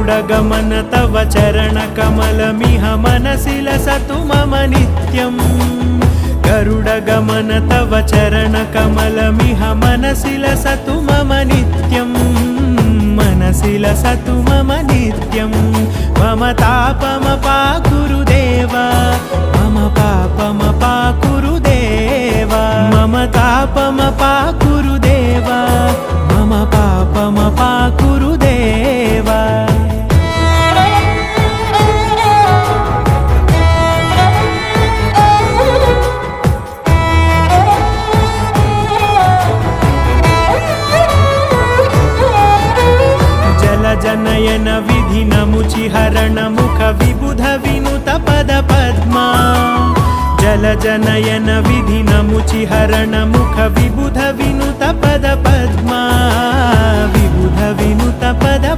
गरुडगमन तव चरणकमलमिह मनसि लसतु मम नित्यम् गरुडगमन तव चरणकमलमिह मनसि लसतु मम नित्यम् मनसि लसतु मम नित्यं मम तापमपाकुरु देवा मम पापमपाकुरु देवा मम तापमपाकुरु देवा मम पापमपाकुरु देवा जनयन विधि नमुचिहरण मुख विबुध विनुत पद पद्मा जल जनयन विधि नमुचिहरण मुख विबुध विनुत पद पद्मा विबुध विनुत पद